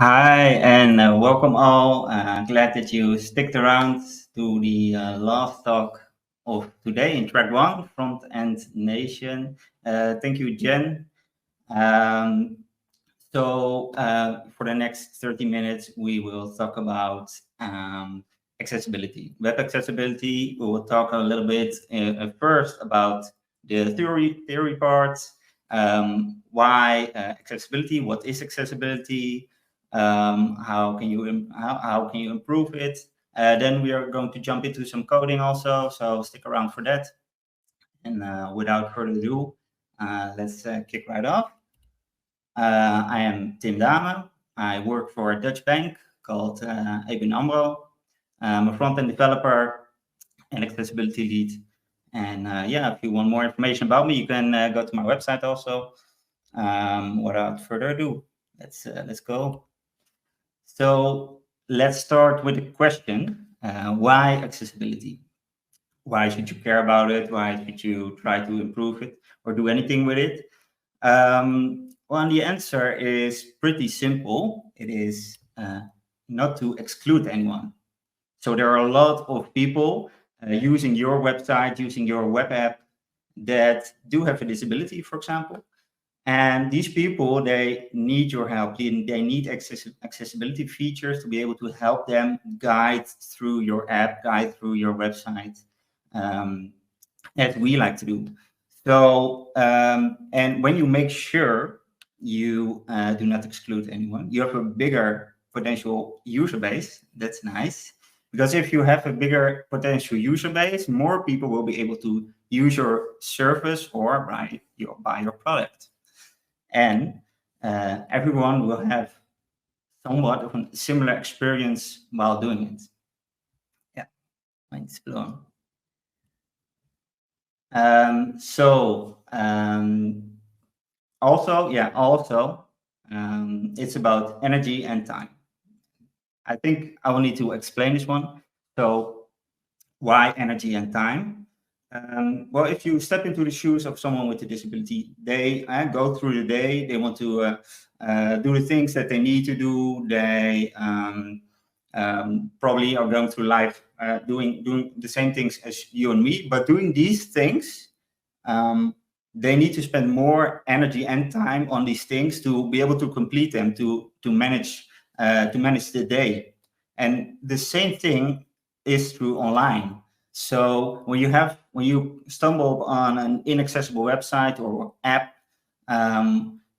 Hi, and welcome all. Glad that you sticked around to the last talk of today in track one, Frontend Nation. Thank you, Jen. Um, for the next 30 minutes, we will talk about accessibility, web accessibility. We will talk a little bit first about the theory part, why accessibility, what is accessibility, how can you improve it. Then we are going to jump into some coding also, so stick around for that. And without further ado, let's kick right off. I am Tim Damen. I work for a Dutch bank called ABN AMRO. I'm a front-end developer and accessibility lead. And if you want more information about me, you can go to my website also. Without further ado, let's go. So let's start with the question, why accessibility? Why should you care about it? Why should you try to improve it or do anything with it? Well, the answer is pretty simple. It is not to exclude anyone. So there are a lot of people using your website, using your web app that do have a disability, for example. And these people, they need your help. They need accessibility features to be able to help them guide through your app, guide through your website, as we like to do. So, and when you make sure you do not exclude anyone, you have a bigger potential user base. That's nice. Because if you have a bigger potential user base, more people will be able to use your service or buy your product. And everyone will have somewhat of a similar experience while doing it. Yeah, mine's blown. Also, it's about energy and time. I think I will need to explain this one. So why energy and time? Well, if you step into the shoes of someone with a disability, they go through the day, they want to do the things that they need to do. They probably are going through life doing the same things as you and me, but doing these things, they need to spend more energy and time on these things to be able to complete them, to manage the day. And the same thing is true online. So when you stumble on an inaccessible website or app,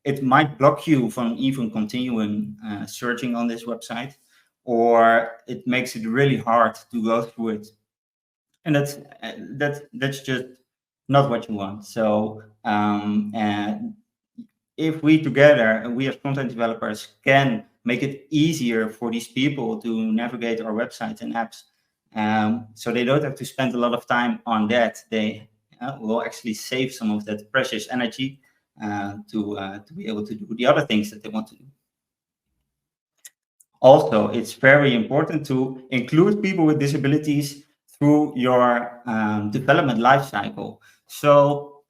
it might block you from even continuing searching on this website, or it makes it really hard to go through it. And that's just not what you want. So and if we together, we as content developers, can make it easier for these people to navigate our websites and apps, so they don't have to spend a lot of time on that, they will actually save some of that precious energy to be able to do the other things that they want to do. Also, it's very important to include people with disabilities through your development lifecycle. So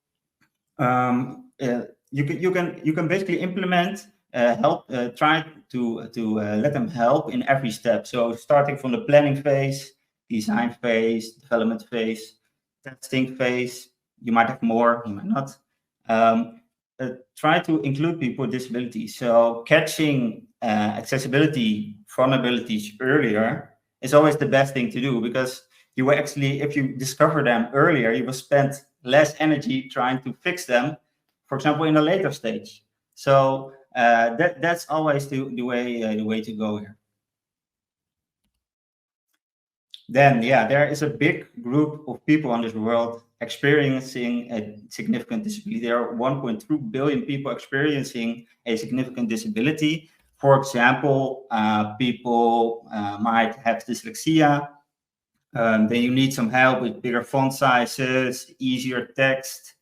you can basically implement help, try to let them help in every step. So starting from the planning phase, design phase, development phase, testing phase. You might have more, you might not. Try to include people with disabilities. So catching accessibility vulnerabilities earlier is always the best thing to do, because you will actually, if you discover them earlier, you will spend less energy trying to fix them, for example, in a later stage. So that's always the way to go here. Then, there is a big group of people in this world experiencing a significant disability. There are 1.2 billion people experiencing a significant disability. For example, people might have dyslexia. Then you need some help with bigger font sizes, easier text,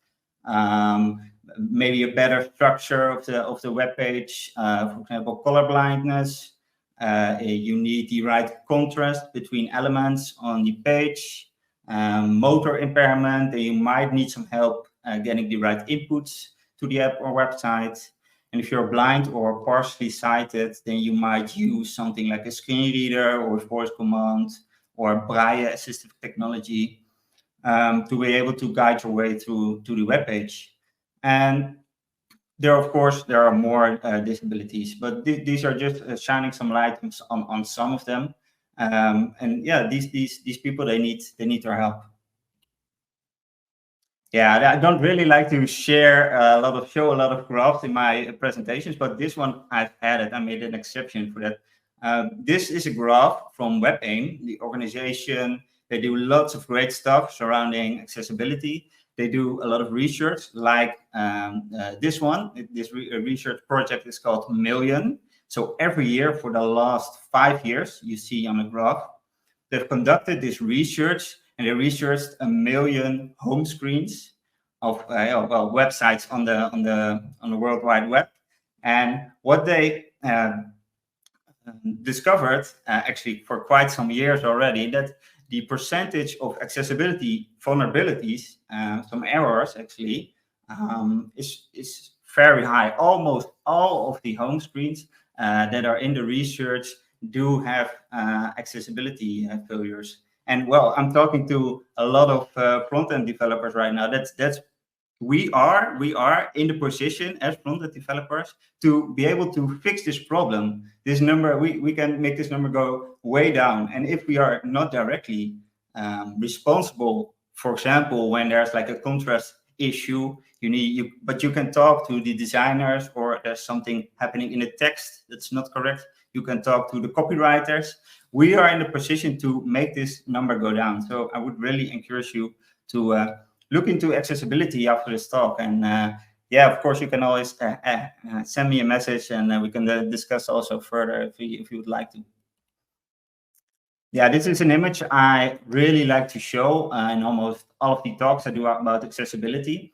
maybe a better structure of the web page. For example, color blindness. You need the right contrast between elements on the page. Motor impairment. You might need some help getting the right inputs to the app or website. And if you're blind or partially sighted, then you might use something like a screen reader or voice command or braille assistive technology to be able to guide your way through to the web page. And there, of course, there are more disabilities, but these are just shining some light on some of them. And yeah, these people, they need our help. Yeah, I don't really like to share show a lot of graphs in my presentations, but this one I've added. I made an exception for that. This is a graph from WebAIM, the organization. They do lots of great stuff surrounding accessibility. They do a lot of research, like this one. This research project is called Million. So every year for the last 5 years, you see on the graph, they've conducted this research, and they researched 1 million home screens of websites on the World Wide Web. And what they discovered, actually for quite some years already, that the percentage of accessibility vulnerabilities, some errors actually, is very high. Almost all of the home screens that are in the research do have accessibility failures. And well, I'm talking to a lot of front-end developers right now. We are in the position as front-end developers to be able to fix this problem. This number, we can make this number go way down. And if we are not directly responsible, for example, when there's like a contrast issue, but you can talk to the designers, or there's something happening in the text that's not correct, you can talk to the copywriters. We are in the position to make this number go down. So I would really encourage you to look into accessibility after this talk. And yeah, of course, you can always send me a message, and we can discuss also further if you would like to. Yeah, this is an image I really like to show in almost all of the talks I do about accessibility.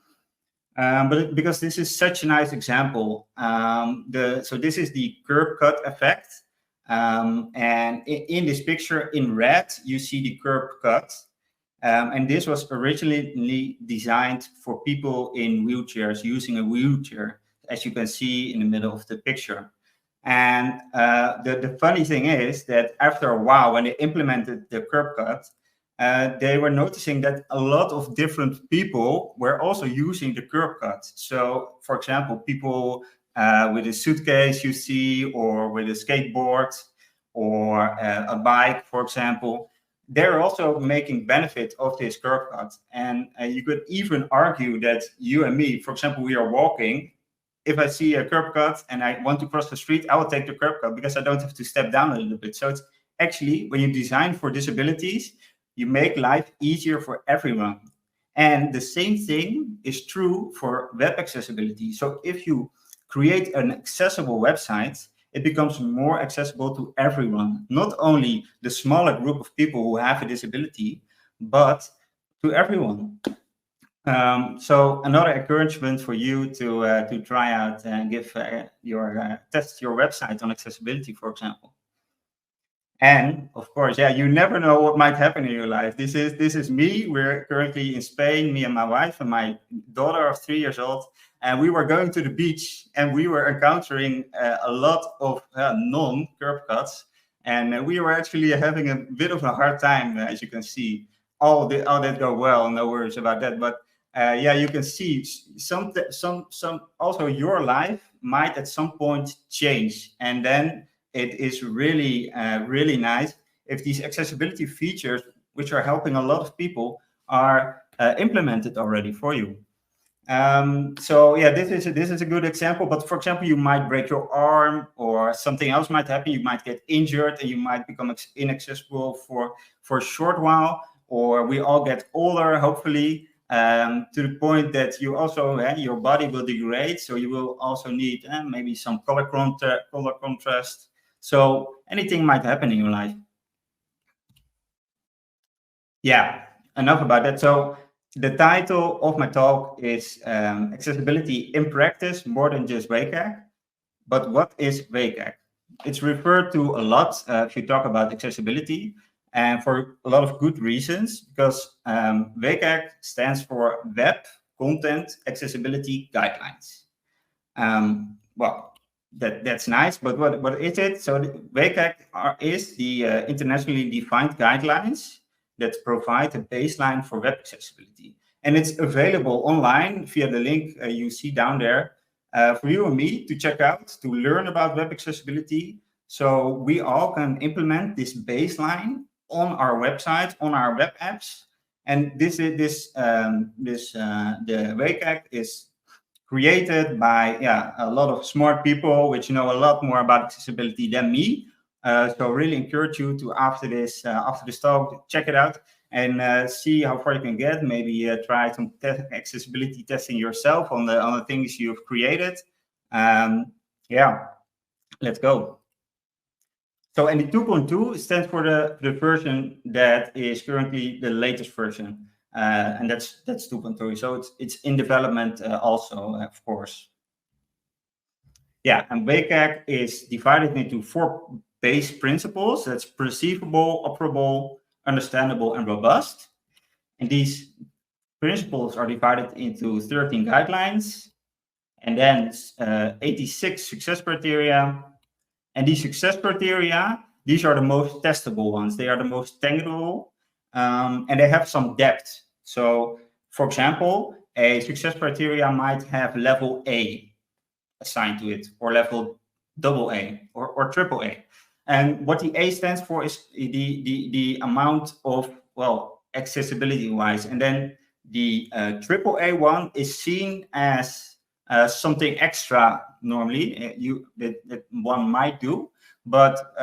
But because this is such a nice example, so this is the curb cut effect. And in this picture in red, you see the curb cut. And this was originally designed for people in wheelchairs, using a wheelchair, as you can see in the middle of the picture. And the funny thing is that after a while, when they implemented the curb cut, they were noticing that a lot of different people were also using the curb cut. So, for example, people with a suitcase you see, or with a skateboard, or a bike, for example, they're also making benefit of this curb cut. And you could even argue that you and me, for example, we are walking. If I see a curb cut and I want to cross the street, I will take the curb cut because I don't have to step down a little bit. So it's actually, when you design for disabilities, you make life easier for everyone. And the same thing is true for web accessibility. So if you create an accessible website, it becomes more accessible to everyone, not only the smaller group of people who have a disability, but to everyone. So another encouragement for you to try out and give test your website on accessibility, for example. And of course, yeah, you never know what might happen in your life. This is me. We're currently in Spain, me and my wife and my daughter of 3 years old. And we were going to the beach, and we were encountering a lot of non-curb cuts. And we were actually having a bit of a hard time, as you can see. All that go well, no worries about that. But yeah, you can see some also your life might at some point change. And then it is really, really nice if these accessibility features, which are helping a lot of people, are implemented already for you. So yeah, this is a good example. But for example, you might break your arm, or something else might happen. You might get injured, and you might become inaccessible for a short while. Or we all get older, hopefully, to the point that you also your body will degrade. So you will also need maybe some color contrast. So anything might happen in your life. Yeah, enough about that. So the title of my talk is Accessibility in Practice, More Than Just WCAG. But what is WCAG? It's referred to a lot if you talk about accessibility, and for a lot of good reasons, because WCAG stands for Web Content Accessibility Guidelines. well, that's nice, but what is it? So the WCAG is the internationally defined guidelines that provide a baseline for web accessibility. And it's available online via the link you see down there for you and me to check out, to learn about web accessibility. So we all can implement this baseline on our website, on our web apps. And the WCAG is created by a lot of smart people which know a lot more about accessibility than me. So really encourage you to after this talk, check it out and see how far you can get. Maybe try some accessibility testing yourself on the things you've created. Yeah, let's go. So, and the 2.2 stands for the version that is currently the latest version. And that's 2.2. So it's in development also, of course. Yeah, and WCAG is divided into 4 base principles. That's perceivable, operable, understandable, and robust. And these principles are divided into 13 guidelines, and then 86 success criteria. And these success criteria, these are the most testable ones. They are the most tangible, and they have some depth. So, for example, a success criteria might have level A assigned to it, or level AA or AAA. And what the A stands for is the amount of, well, accessibility wise. And then the AAA one is seen as something extra normally that one might do. But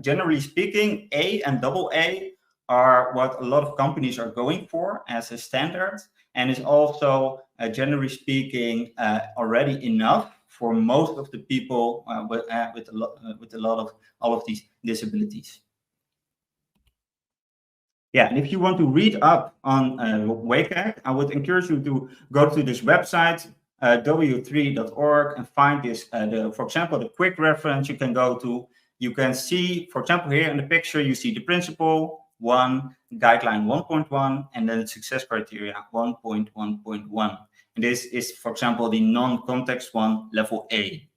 generally speaking, A and AA are what a lot of companies are going for as a standard, and is also generally speaking already enough for most of the people with a lot of all of these disabilities. Yeah, and if you want to read up on WCAG, I would encourage you to go to this website, w3.org, and find this, for example, the quick reference you can go to. You can see, for example, here in the picture, you see the principle 1, guideline 1.1, and then success criteria 1.1.1. And this is, for example, the non-context one, level A.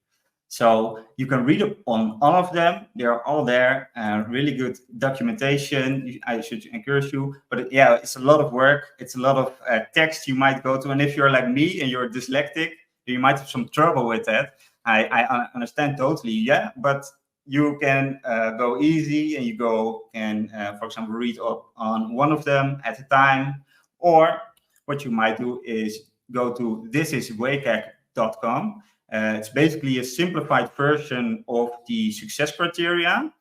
So you can read up on all of them. They're all there. Really good documentation. I should encourage you. But yeah, it's a lot of work. It's a lot of text you might go to. And if you're like me and you're dyslexic, you might have some trouble with that. I understand totally. Yeah, but you can go easy and you can, for example, read up on one of them at a time. Or what you might do is go to thisiswcag.com. It's basically a simplified version of the success criteria,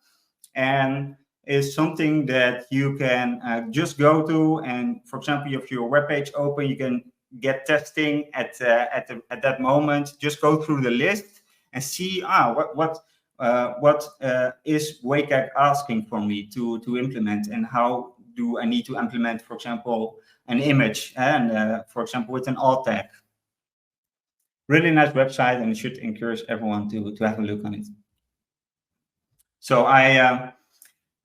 and is something that you can just go to. And for example, if your web page open, you can get testing at that moment. Just go through the list and see what is WCAG asking for me to implement, and how do I need to implement, for example, an image, and for example, with an alt tag. Really nice website, and I should encourage everyone to have a look on it. So I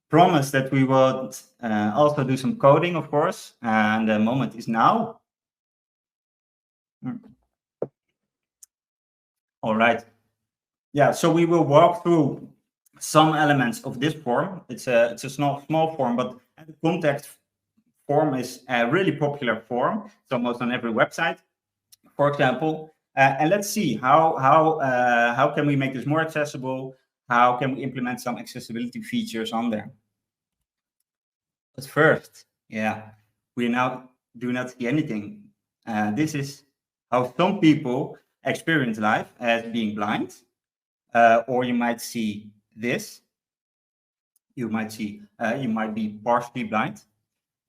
promise that we will also do some coding, of course, and the moment is now. All right. Yeah, so we will walk through some elements of this form. It's a small form, but the contact form is a really popular form. It's almost on every website, for example. And let's see how can we make this more accessible? How can we implement some accessibility features on there? But first, we now do not see anything. This is how some people experience life as being blind. Or you might see this. You might be partially blind.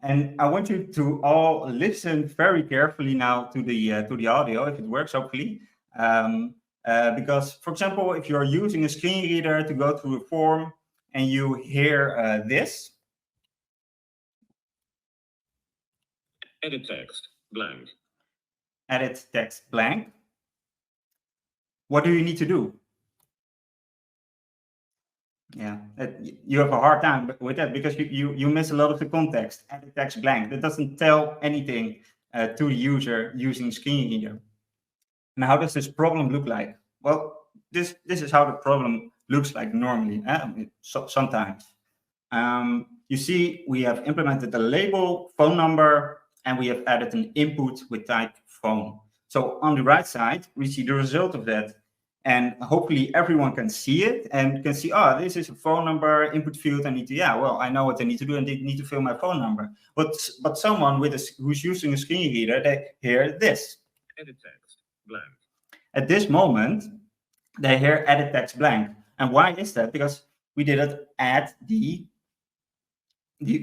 And I want you to all listen very carefully now to the audio, if it works, hopefully. Because, for example, if you're using a screen reader to go through a form and you hear this. Edit text, blank. Edit text, blank. What do you need to do? Yeah, you have a hard time with that because you miss a lot of the context. Edit text blank. That doesn't tell anything to the user using screen reader. And how does this problem look like? Well, this is how the problem looks like normally. Sometimes you see we have implemented a label, phone number, and we have added an input with type phone. So on the right side, we see the result of that. And hopefully everyone can see it and can see, oh, this is a phone number, input field. I need to, I know what I need to do, and they need to fill my phone number. But someone who's using a screen reader, they hear this. Edit text, blank. At this moment, they hear edit text blank. And why is that? Because we didn't add the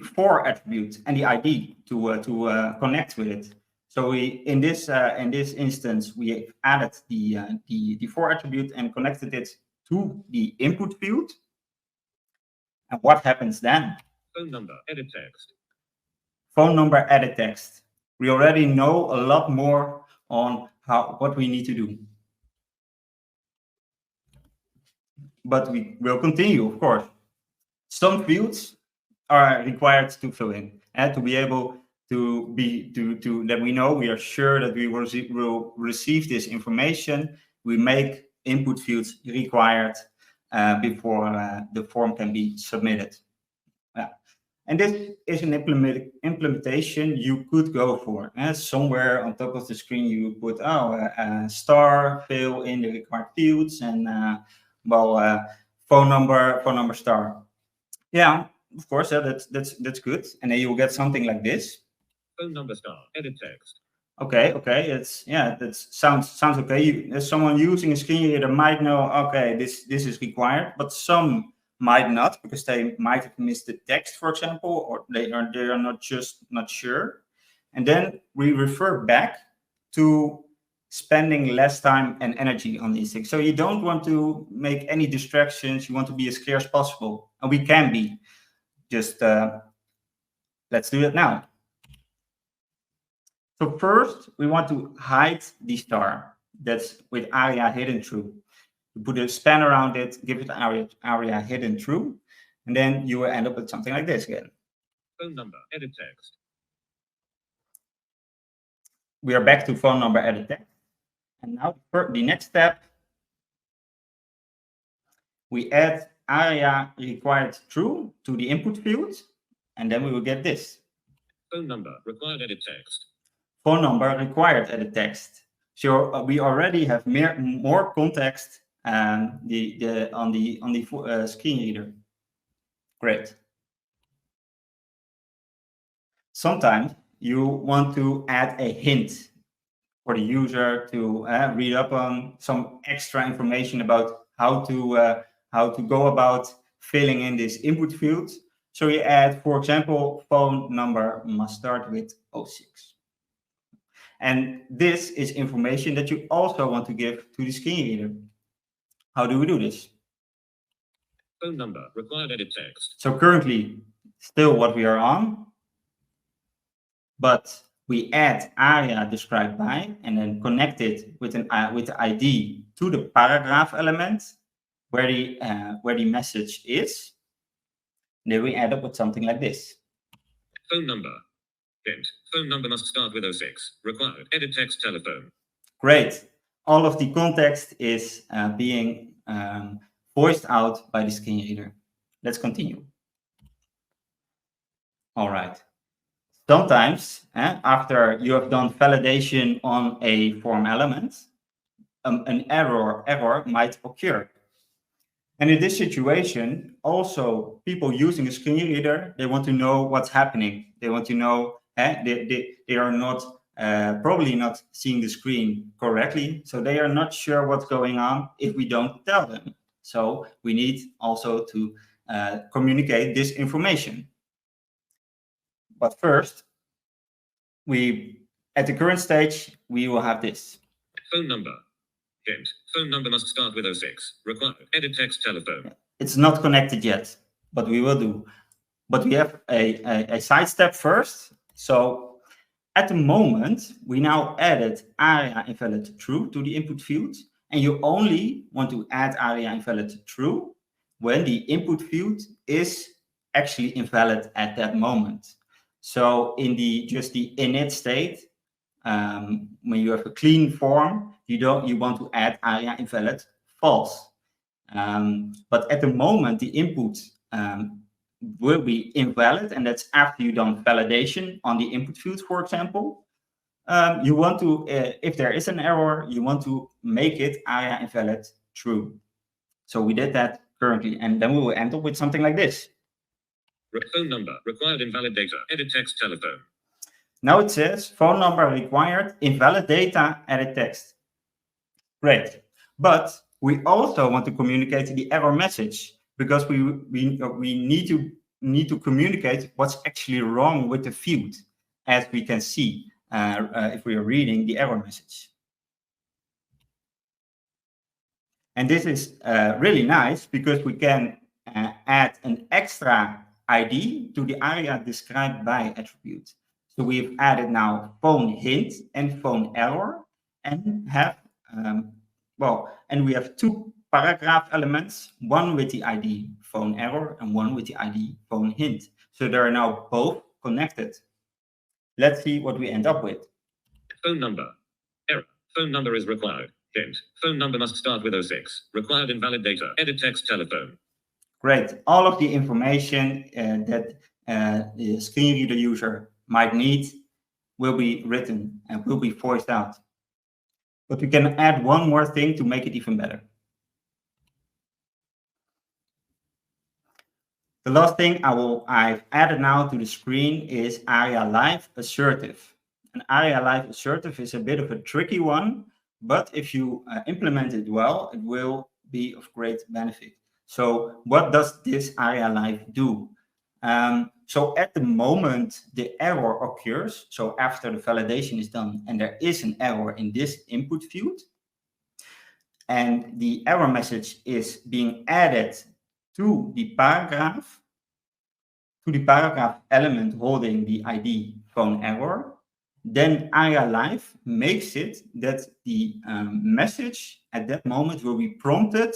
for attribute and the ID to connect with it. So we in this instance we added the for attribute and connected it to the input field. And what happens then? Phone number, edit text. Phone number, edit text. We already know a lot more on what we need to do. But we will continue, of course. Some fields are required to fill in and to be able to that we know, we are sure that we will receive this information. We make input fields required before the form can be submitted. And this is an implementation you could go for. Somewhere on top of the screen you put star, fill in the required fields, and phone number star. Yeah, of course, that's good. And then you will get something like this. Phone number star, edit text. Okay, that sounds okay. As someone using a screen reader might know, okay, this is required, but some might not, because they might have missed the text, for example, or they are not sure. And then we refer back to spending less time and energy on these things. So you don't want to make any distractions. You want to be as clear as possible, and we can be. Just let's do it now. So first, we want to hide the star that's with aria hidden true. You put a span around it, give it aria hidden true, and then you will end up with something like this again. Phone number, edit text. We are back to phone number, edit text. And now the next step, we add aria required true to the input field, and then we will get this. Phone number, required edit text. Phone number, required edit text. So we already have more context on the screen reader. Great. Sometimes you want to add a hint for the user to read up on some extra information about how to go about filling in this input field. So you add, for example, phone number must start with 06. And this is information that you also want to give to the screen reader. How do we do this? Phone number, required edit text. So currently, still what we are on, but we add aria described by, and then connect it with the ID to the paragraph element where the message is. And then we end up with something like this. Phone number. Hint. Phone number must start with 06. Required. Edit text telephone. Great. All of the context is being voiced out by the screen reader. Let's continue. All right. Sometimes, after you have done validation on a form element, an error might occur. And in this situation, also people using a screen reader, they want to know what's happening. They want to know they are not probably not seeing the screen correctly, so they are not sure what's going on if we don't tell them. So we need also to communicate this information. But first, at the current stage, we will have this. Phone number. Hint. Phone number must start with 06. Required. Edit text telephone. It's not connected yet, but we will do. But we have a side step first. So at the moment, we now added aria invalid true to the input field. And you only want to add aria invalid true when the input field is actually invalid at that moment. So in the init state, when you have a clean form, you want to add aria invalid false. But at the moment, the input will be invalid, and that's after you've done validation on the input field, for example. You want to, if there is an error, you want to make it ARIA invalid true. So we did that currently, and then we will end up with something like this. Phone number required invalid data. Edit text telephone. Now it says phone number required invalid data. Edit text. Great, but we also want to communicate the error message because we need to communicate what's actually wrong with the field, as we can see if we are reading the error message. And this is really nice because we can add an extra ID to the ARIA described by attribute. So we've added now phone hint and phone error, and have and we have two paragraph elements, one with the ID phone error and one with the ID phone hint. So they are now both connected. Let's see what we end up with. Phone number. Error. Phone number is required. Hint. Phone number must start with 06. Required invalid data. Edit text telephone. Great. All of the information that the screen reader user might need will be written and will be voiced out. But we can add one more thing to make it even better. The last thing I've added now to the screen is ARIA Live Assertive. An ARIA Live Assertive is a bit of a tricky one, but if you implement it well, it will be of great benefit. So what does this ARIA Live do? So at the moment the error occurs, so after the validation is done and there is an error in this input field, and the error message is being added to the paragraph element holding the ID phone error, then ARIA Live makes it that the message at that moment will be prompted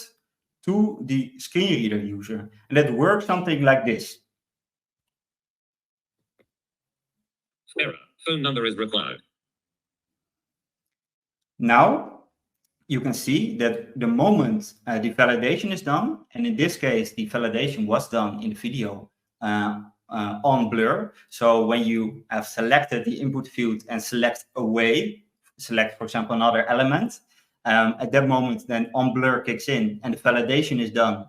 to the screen reader user. And that works something like this. Error. Phone number is required. Now you can see that the moment the validation is done, and in this case the validation was done in the video on blur. So when you have selected the input field and select away, select for example another element, at that moment then on blur kicks in and the validation is done.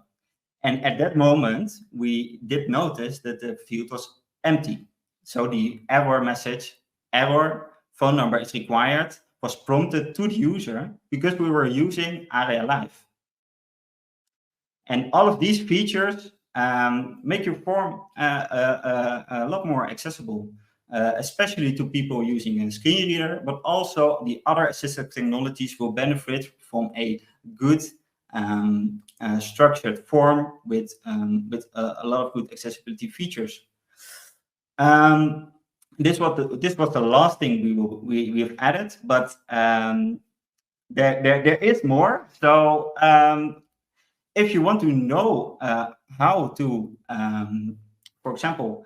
And at that moment we did notice that the field was empty. So the error message, error phone number is required, was prompted to the user because we were using ARIA Live. And all of these features make your form a lot more accessible, especially to people using a screen reader, but also the other assistive technologies will benefit from a good structured form with a lot of good accessibility features. This was the last thing we've added, but there is more. So if you want to know how to, for example,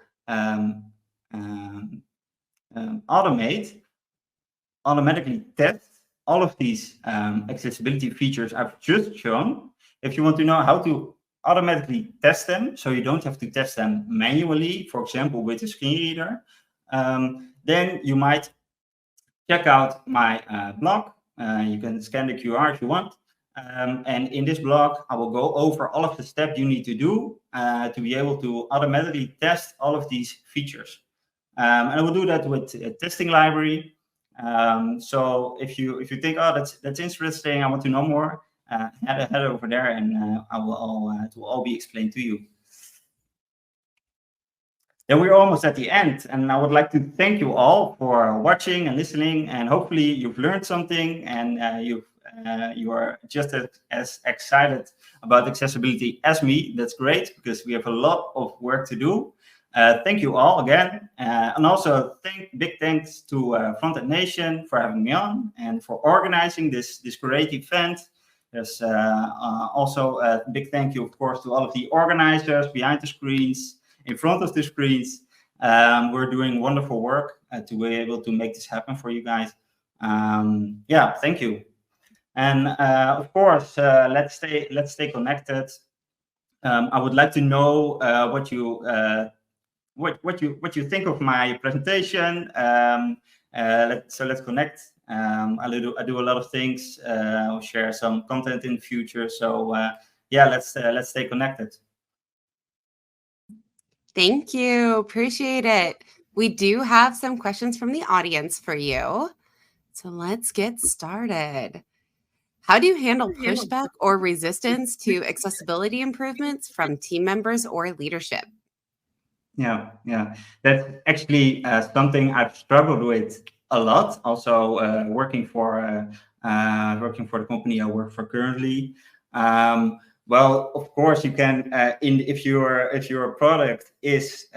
automatically test all of these accessibility features I've just shown, if you want to know how to automatically test them, so you don't have to test them manually, for example, with a screen reader, then you might check out my blog. You can scan the QR if you want. And in this blog, I will go over all of the steps you need to do to be able to automatically test all of these features. And I will do that with a testing library. So if you think, oh, that's interesting, I want to know more, head over there, and it will all be explained to you. Then we're almost at the end, and I would like to thank you all for watching and listening, and hopefully you've learned something, and you are just as excited about accessibility as me. That's great, because we have a lot of work to do. Thank you all again, and also big thanks to Frontend Nation for having me on and for organizing this great event. There's also a big thank you, of course, to all of the organizers behind the screens, in front of the screens. We're doing wonderful work to be able to make this happen for you guys. Yeah, thank you. And of course, let's stay connected. I would like to know what you think of my presentation. So let's connect. I do a lot of things. I'll share some content in the future. So yeah, let's stay connected. Thank you. Appreciate it. We do have some questions from the audience for you. So let's get started. How do you handle pushback or resistance to accessibility improvements from team members or leadership? Yeah, that's actually something I've struggled with a lot. Also, working for the company I work for currently. Well, of course, you can. If your product is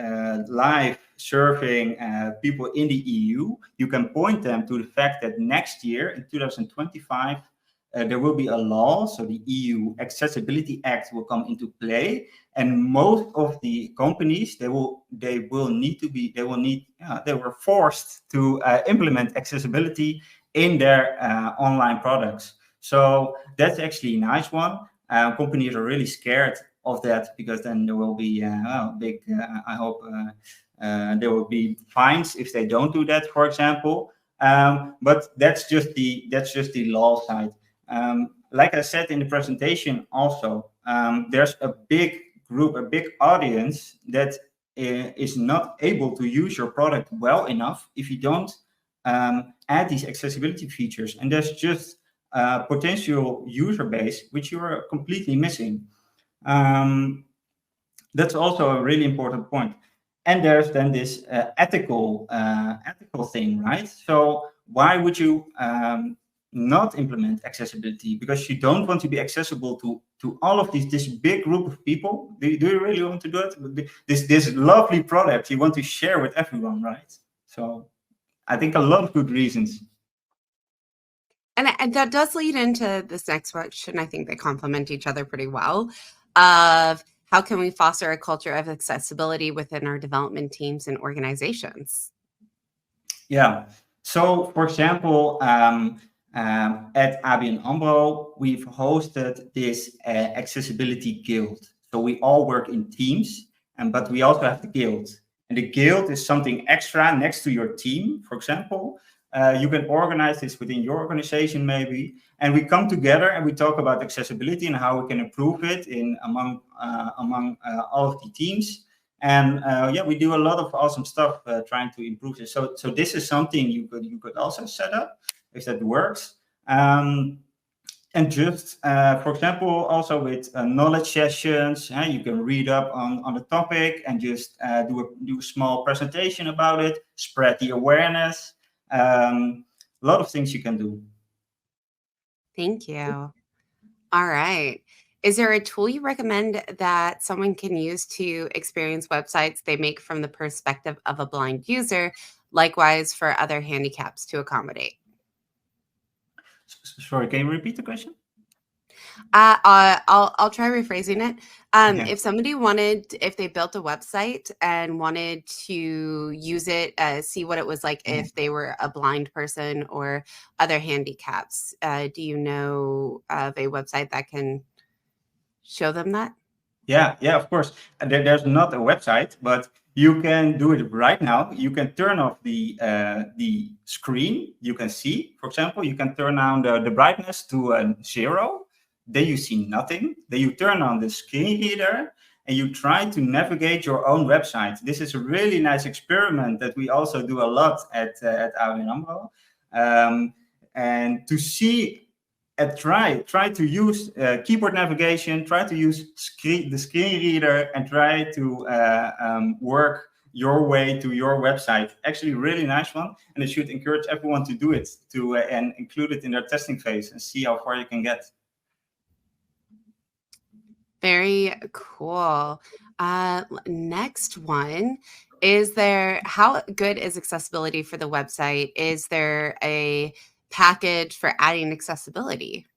live serving people in the EU, you can point them to the fact that next year in 2025. There will be a law, so the EU Accessibility Act will come into play, and most of the companies they were forced to implement accessibility in their online products. So that's actually a nice one. Companies are really scared of that because then there will be big. I hope there will be fines if they don't do that, for example. But that's just the law side. Like I said in the presentation, also there's a big group, a big audience that is not able to use your product well enough if you don't add these accessibility features. And there's just a potential user base which you are completely missing. That's also a really important point. And there's then this ethical thing, right? So why would you not implement accessibility? Because you don't want to be accessible to all of this big group of people. Do you really want to do it? This lovely product you want to share with everyone, right? So I think a lot of good reasons. And that does lead into this next question. I think they complement each other pretty well. Of how can we foster a culture of accessibility within our development teams and organizations? Yeah. So, for example, at ABN AMRO, we've hosted this accessibility guild. So we all work in teams, but we also have the guild. And the guild is something extra next to your team. For example, you can organize this within your organization, maybe. And we come together and we talk about accessibility and how we can improve it among all of the teams. And yeah, we do a lot of awesome stuff trying to improve this. So this is something you could also set up if that works. And just, for example, also with knowledge sessions, you can read up on the topic and just do a small presentation about it, spread the awareness. A lot of things you can do. Thank you. All right. Is there a tool you recommend that someone can use to experience websites they make from the perspective of a blind user, likewise for other handicaps to accommodate? Sorry, can you repeat the question? I'll try rephrasing it. Okay. If they built a website and wanted to use it, see what it was like if they were a blind person or other handicaps, do you know of a website that can show them that? Yeah, of course. There's not a website, but you can do it right now. You can turn off the screen. You can see, for example, you can turn down the brightness to 0. Then you see nothing. Then you turn on the screen reader and you try to navigate your own website. This is a really nice experiment that we also do a lot at ABN AMRO. And to see try to use keyboard navigation, try to use the screen reader, and try to work your way to your website. Actually, really nice one, and I should encourage everyone to do it and include it in their testing phase and see how far you can get. Very cool. Next one. How good is accessibility for the website? Is there a package for adding accessibility?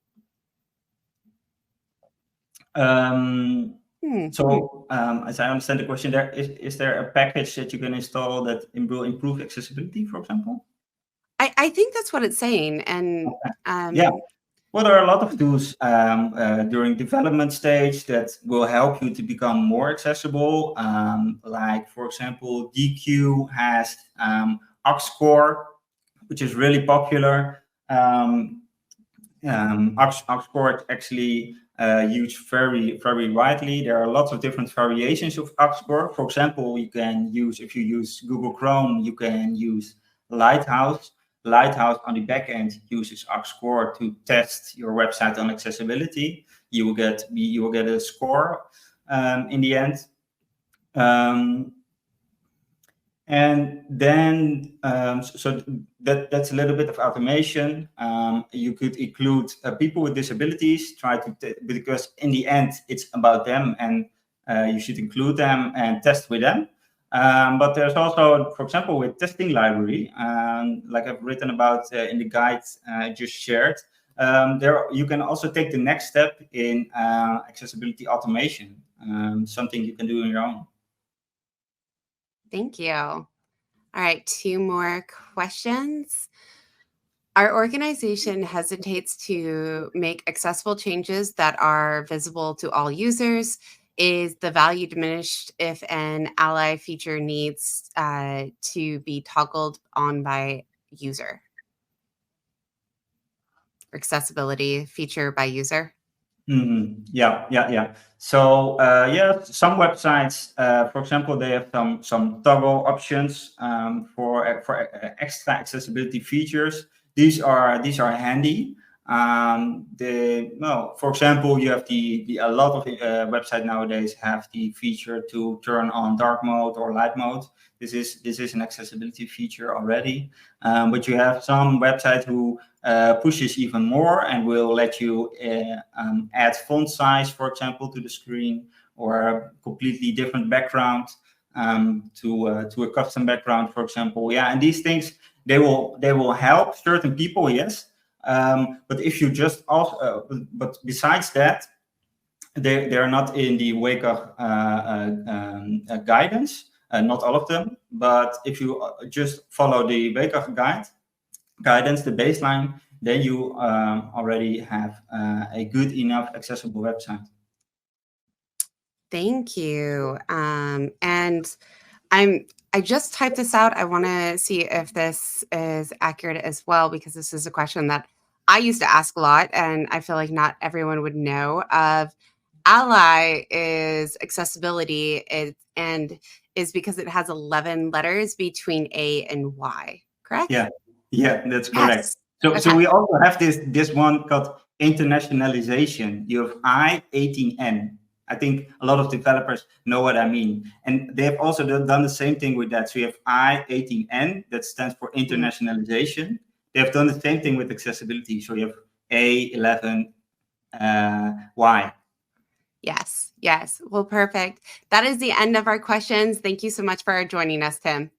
So, as I understand the question, is there a package that you can install that will improve accessibility, for example? I think that's what it's saying. And yeah. Well, there are a lot of tools during development stage that will help you to become more accessible. Like, for example, DQ has Oxcore, which is really popular. Oxcore actually used very, very widely. There are lots of different variations of Oxcore. For example, you can use, if you use Google Chrome, you can use Lighthouse. Lighthouse on the back end uses Oxcore to test your website on accessibility. You will get a score in the end. And then, so that's a little bit of automation. You could include people with disabilities, because in the end, it's about them, and you should include them and test with them. But there's also, for example, with testing library, like I've written about in the guide I just shared, you can also take the next step in accessibility automation, something you can do on your own. Thank you. All right, 2 more questions. Our organization hesitates to make accessible changes that are visible to all users. Is the value diminished if an ally feature needs to be toggled on by user? Accessibility feature by user? Yeah. So some websites, for example, they have some toggle options for extra accessibility features. These are handy. For example, you have a lot of websites nowadays have the feature to turn on dark mode or light mode. This is an accessibility feature already, but you have some websites who pushes even more and will let you add font size, for example, to the screen, or a completely different background to a custom background, for example. Yeah, and these things, they will help certain people, yes. But if you just also, but besides that, they are not in the WCAG guidance. Not all of them, but if you just follow the WCAG guidance, the baseline, then you already have a good enough accessible website. Thank you. And I just typed this out. I want to see if this is accurate as well, because this is a question that I used to ask a lot, and I feel like not everyone would know. Ally is accessibility, and is because it has 11 letters between A and Y, correct? Yeah, that's correct. Yes. So Okay. so we also have this one called internationalization. You have I18N. I think a lot of developers know what I mean. And they have also done the same thing with that. So you have I18N, that stands for internationalization. They have done the same thing with accessibility. So you have A11Y. Yes. Well, perfect. That is the end of our questions. Thank you so much for joining us, Tim.